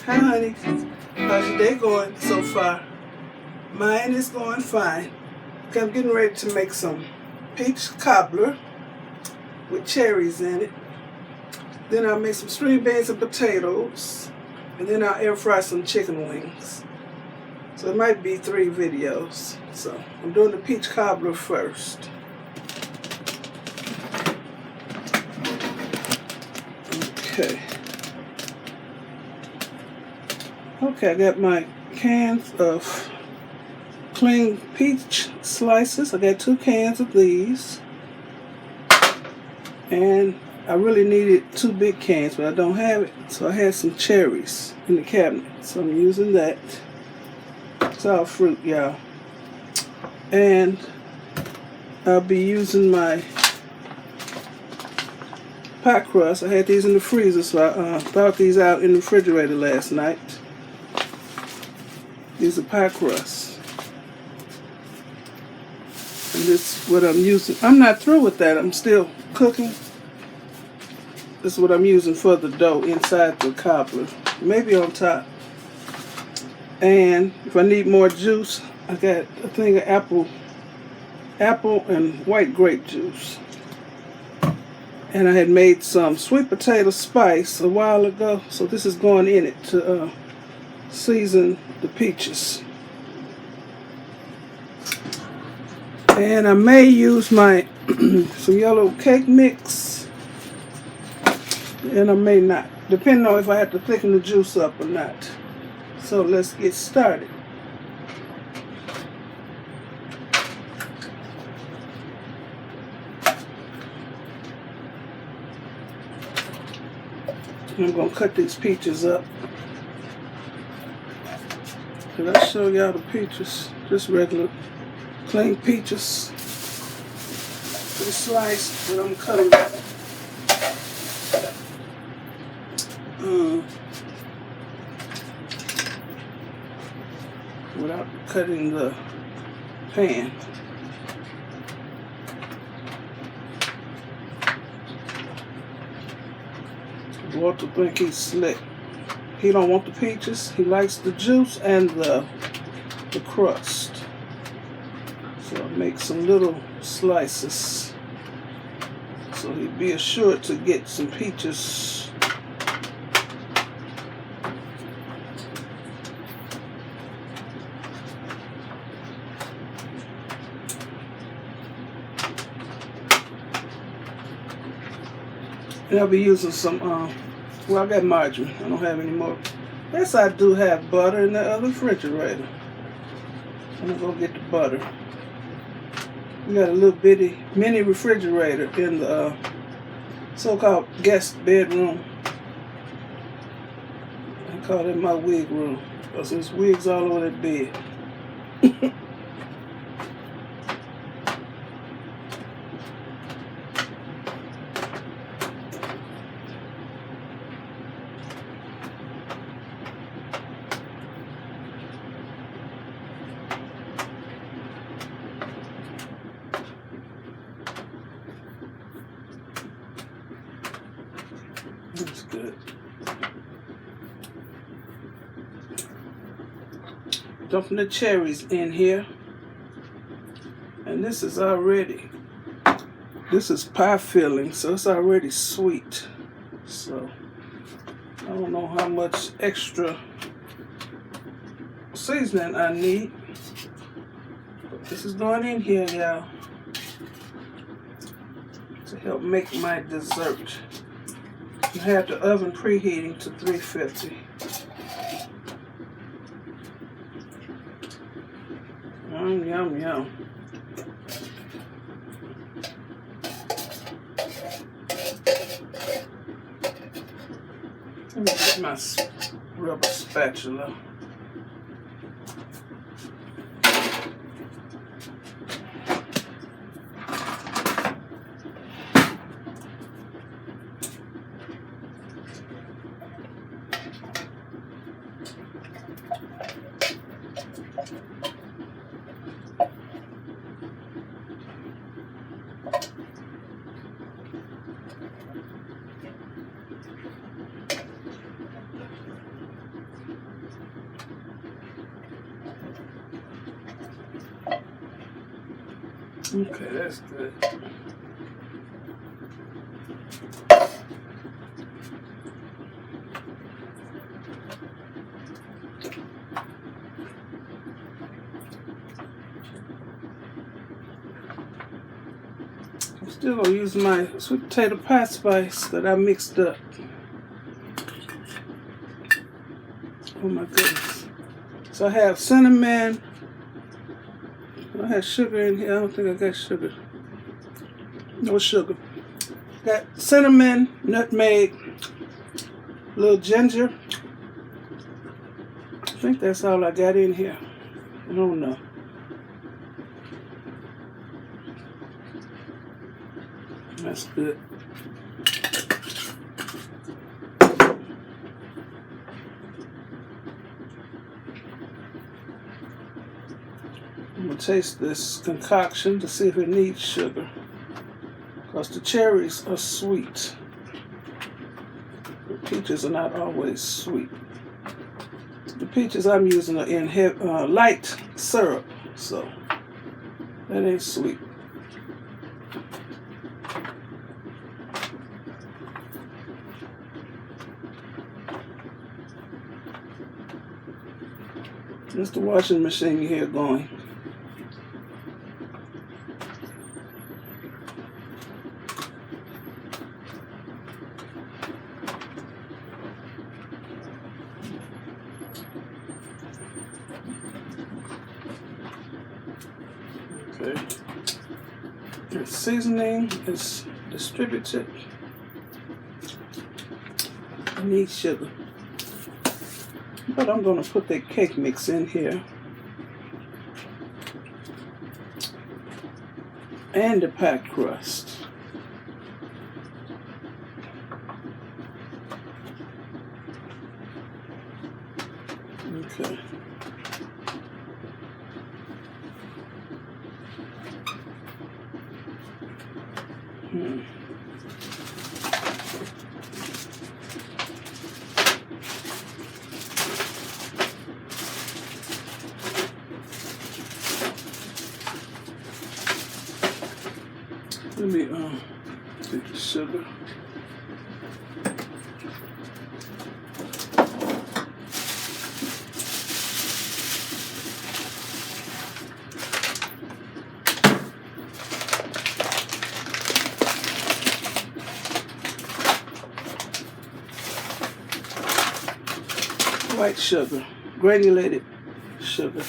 Hi, honey. How's your day going so far? Mine is going fine. Okay, I'm getting ready to make some peach cobbler with cherries in it. Then I'll make some string beans and potatoes. And then I'll air fry some chicken wings. So it might be 3 videos. So I'm doing the peach cobbler first. Okay, I got my cans of clean peach slices. I got 2 cans of these. And I really needed 2 big cans, but I don't have it. So I had some cherries in the cabinet. So I'm using that. It's all fruit, y'all. And I'll be using my pie crust. I had these in the freezer, so I thawed these out in the refrigerator last night. These are pie crusts. And this is what I'm using. I'm not through with that. I'm still cooking. This is what I'm using for the dough inside the cobbler. Maybe on top. And if I need more juice, I got a thing of apple and white grape juice. And I had made some sweet potato spice a while ago, so this is going in it to season the peaches. And I may use my some yellow cake mix, and I may not, depending on if I have to thicken the juice up or not. So let's get started. I'm going to cut these peaches up. Did I show y'all the peaches? Just regular plain peaches. They sliced, but I'm cutting them without cutting the pan. Walter think he's slick. He don't want the peaches. He likes the juice and the crust. So I make some little slices. So he'd be assured to get some peaches. And I'll be using some well, I got margarine. I don't have any more. Yes, I do have butter in the other refrigerator. I'm gonna go get the butter. We got a little bitty mini refrigerator in the so-called guest bedroom. I call it my wig room because there's wigs all over that bed. That's good. Dumping the cherries in here. And this is pie filling, so it's already sweet. So I don't know how much extra seasoning I need. But this is going in here, y'all, to help make my dessert. I have the oven preheating to 350. Yum, yum. Let me get my rubber spatula. Okay, that's good. I'm still gonna use my sweet potato pie spice that I mixed up. Oh my goodness. So I have cinnamon. I have sugar in here. I don't think I got sugar. No sugar. Got cinnamon, nutmeg, a little ginger. I think that's all I got in here. I don't know. That's good. I'm going to taste this concoction to see if it needs sugar, because the cherries are sweet. The peaches are not always sweet. The peaches I'm using are in light syrup, so that ain't sweet. That's the washing machine you hear going. Okay. The seasoning is distributed. I need sugar. But I'm going to put that cake mix in here. And the pie crust. Okay. Let me get the sugar. White sugar, granulated sugar.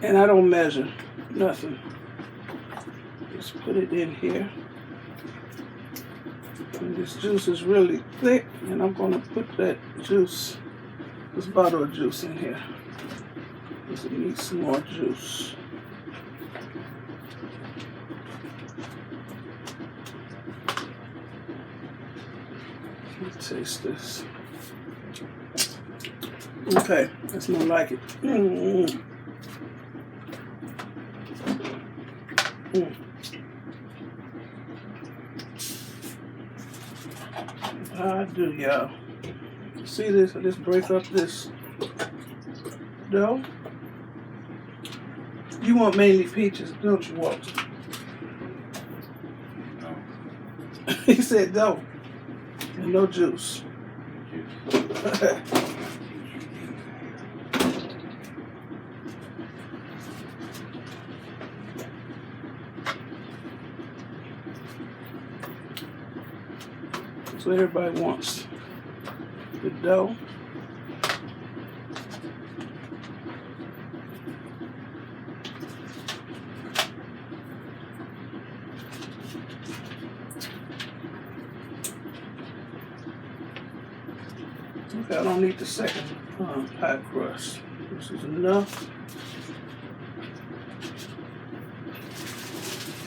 And I don't measure nothing. Just put it in here. And this juice is really thick, and I'm going to put that juice, this bottle of juice in here, because it needs some more juice. Let me taste this. Okay, that's more like it. I do, y'all. See this? I just break up this dough. You want mainly peaches, don't you, Walter? No. He said dough and no juice. So everybody wants the dough. Okay, I don't need the second pie crust. This is enough.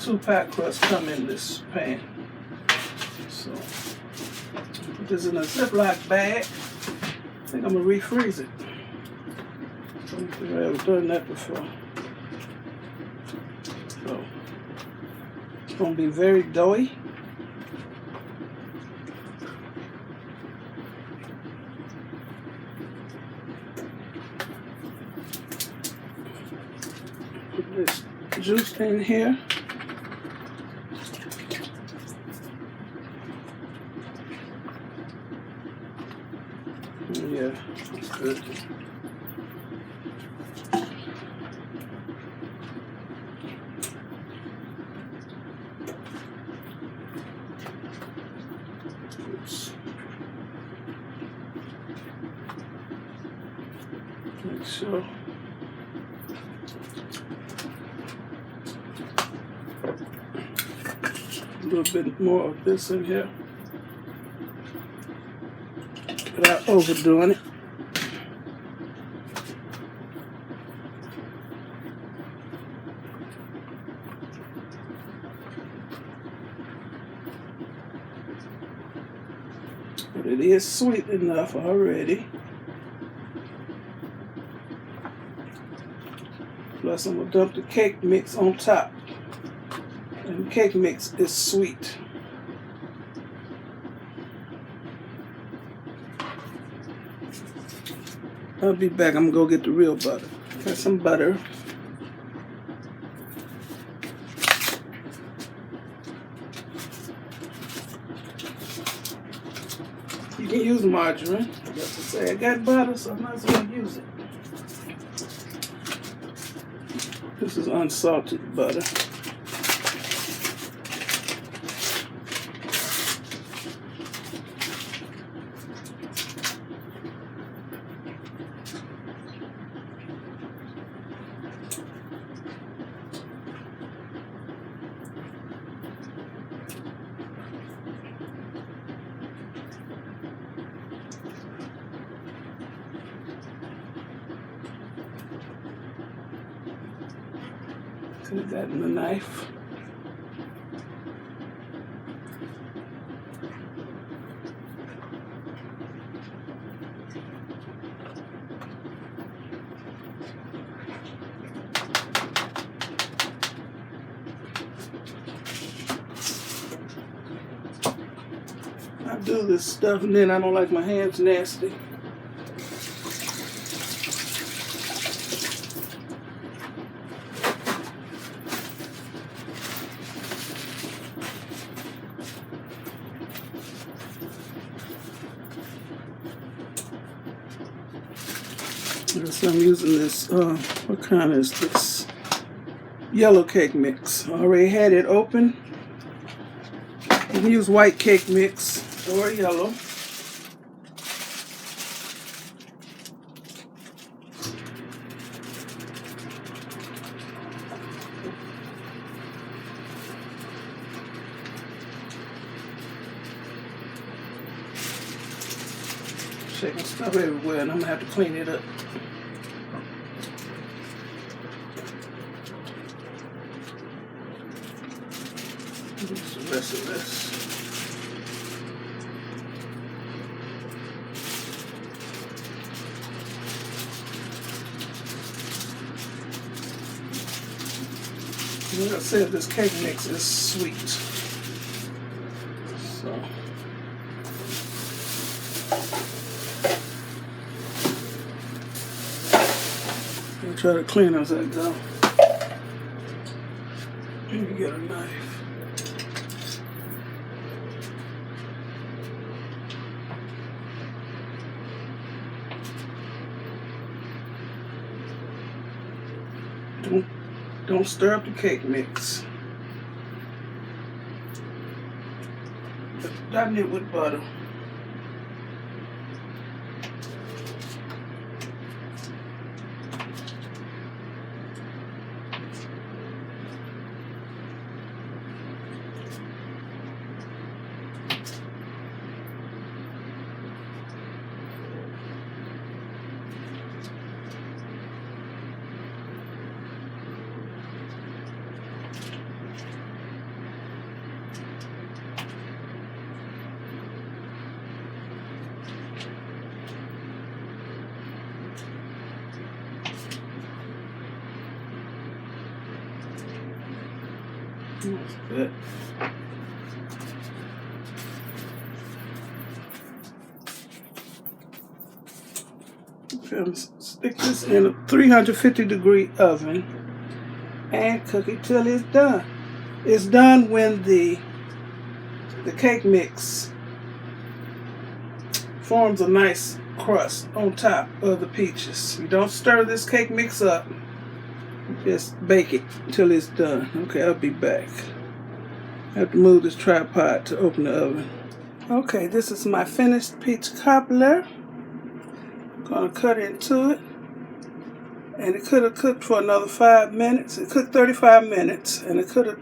2 pie crusts come in this pan. So put this in a Ziploc bag. I think I'm gonna refreeze it. I don't think I've ever done that before. So it's gonna be very doughy. Put this juice in here. Yeah, that's good. Oops. Make sure. A little bit more of this in here without overdoing it. But it is sweet enough already. Plus I'm going to dump the cake mix on top. And the cake mix is sweet. I'll be back. I'm going to go get the real butter. Got some butter. You can use margarine. I got to say, I got butter, so I might as well use it. This is unsalted butter. Put that in the knife. I do this stuff and then I don't like my hands nasty. So I'm using this, what kind is this? Yellow cake mix. I already had it open. You can use white cake mix or yellow. Shaking stuff everywhere and I'm gonna have to clean it up. Use the rest of this. Like I said, this cake mix is sweet. So I'll try to clean as I go. Let me get a knife. Don't stir up the cake mix. Dot it with butter. That's good. Okay, I'm gonna stick this in a 350-degree oven and cook it till it's done. It's done when the cake mix forms a nice crust on top of the peaches. You don't stir this cake mix up. Just bake it until it's done. Okay, I'll be back. I have to move this tripod to open the oven. Okay, this is my finished peach cobbler. I'm gonna cut into it. And it could have cooked for another 5 minutes. It cooked 35 minutes, and it could have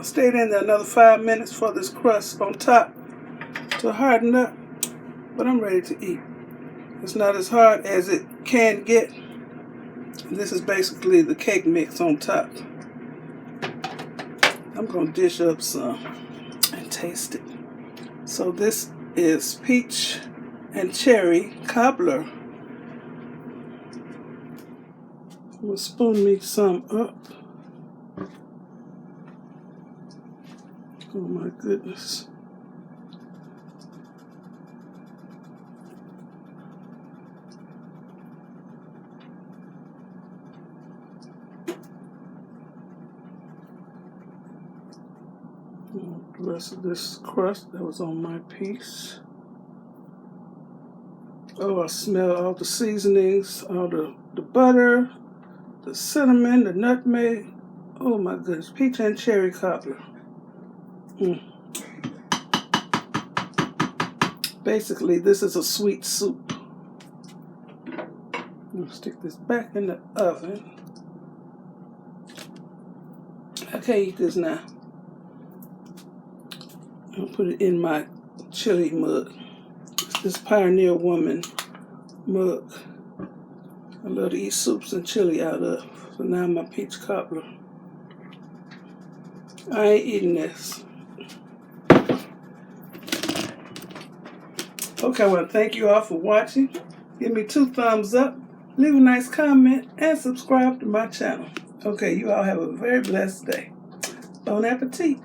stayed in there another 5 minutes for this crust on top to harden up. But I'm ready to eat. It's not as hard as it can get. This is basically the cake mix on top. I'm gonna dish up some and taste it. So this is peach and cherry cobbler. I'm gonna spoon me some up. Oh my goodness. The rest of this crust that was on my piece. Oh, I smell all the seasonings, all the butter, the cinnamon, the nutmeg. Oh my goodness, peach and cherry cobbler. Basically, this is a sweet soup. I'm gonna stick this back in the oven. I can't eat this now. I'll put it in my chili mug. It's this Pioneer Woman mug. I love to eat soups and chili out of. So now my peach cobbler. I ain't eating this. Okay, I want to thank you all for watching. Give me 2 thumbs up, leave a nice comment, and subscribe to my channel. Okay, you all have a very blessed day. Bon appetit.